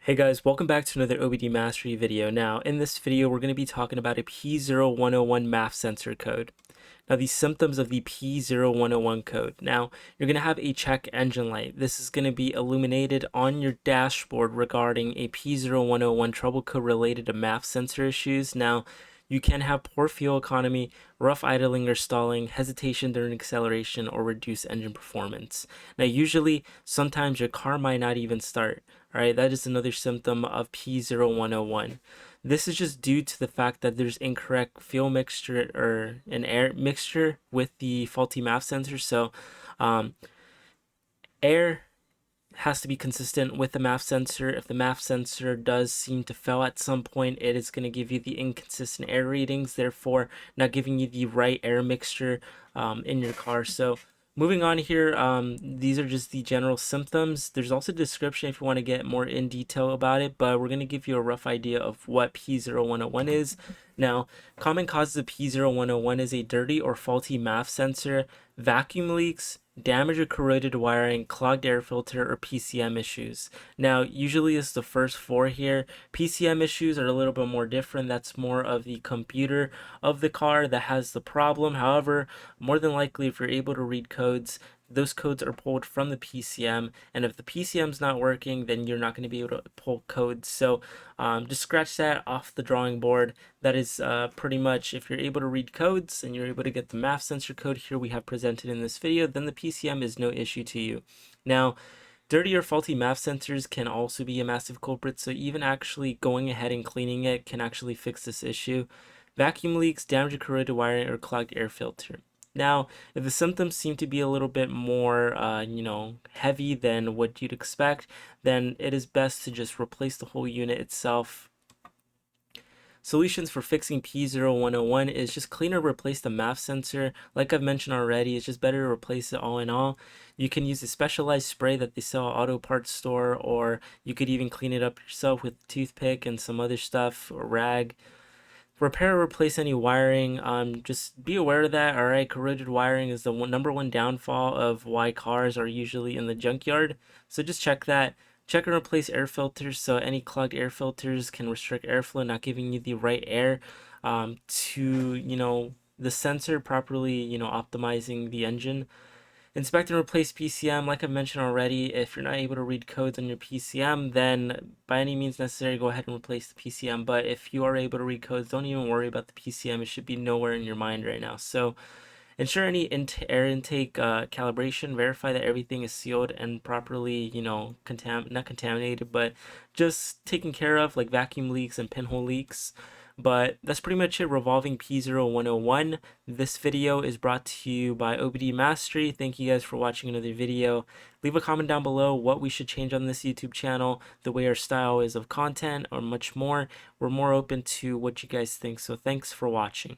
Hey guys, welcome back to another OBD Mastery video. Now, in this video, we're going to be talking about a P0101 math sensor code. Now, the symptoms of the P0101 code. Now, you're going to have a check engine light. This is going to be illuminated on your dashboard regarding a P0101 trouble code related to math sensor issues. Now, you can have poor fuel economy, rough idling or stalling, hesitation during acceleration, or reduced engine performance. Now, usually, sometimes your car might not even start. All right, that is another symptom of P0101. This is just due to the fact that there's incorrect fuel mixture or an air mixture with the faulty math sensor. So, air has to be consistent with the math sensor. If the math sensor does seem to fail at some point, it is going to give you the inconsistent air readings, therefore not giving you the right air mixture in your car. So moving on here, these are just the general symptoms. There's also a description if you want to get more in detail about it, but we're going to give you a rough idea of what P0101 is. Now, common causes of P0101 is a dirty or faulty math sensor, vacuum leaks, damaged or corroded wiring, clogged air filter, or PCM issues. Now, usually it's the first four here. PCM issues are a little bit more different. That's more of the computer of the car that has the problem. However, more than likely, if you're able to read codes, those codes are pulled from the PCM, and if the PCM is not working, then you're not going to be able to pull codes. So just scratch that off the drawing board. That is pretty much, if you're able to read codes and you're able to get the math sensor code here we have presented in this video, then the PCM is no issue to you. Now, dirty or faulty math sensors can also be a massive culprit, so even actually going ahead and cleaning it can actually fix this issue. Vacuum leaks, damaged or corroded wiring, or clogged air filter. Now, if the symptoms seem to be a little bit more, heavy than what you'd expect, then it is best to just replace the whole unit itself. Solutions for fixing P0101 is just clean or replace the math sensor. Like I've mentioned already, it's just better to replace it all in all. You can use a specialized spray that they sell at auto parts store, or you could even clean it up yourself with a toothpick and some other stuff, or rag. Repair or replace any wiring. Just be aware of that. All right, corroded wiring is the number one downfall of why cars are usually in the junkyard. So just check that. Check and replace air filters. So any clogged air filters can restrict airflow, not giving you the right air to the sensor properly optimizing the engine. Inspect and replace PCM. Like I mentioned already, if you're not able to read codes on your PCM, then by any means necessary, go ahead and replace the PCM. But if you are able to read codes, don't even worry about the PCM. It should be nowhere in your mind right now. So ensure any air intake calibration. Verify that everything is sealed and properly, not contaminated, but just taken care of, like vacuum leaks and pinhole leaks. But that's pretty much it revolving P0101. This video is brought to you by OBD Mastery. Thank you guys for watching another video. Leave a comment down below what we should change on this YouTube channel, the way our style is of content, or much more. We're more open to what you guys think. So thanks for watching.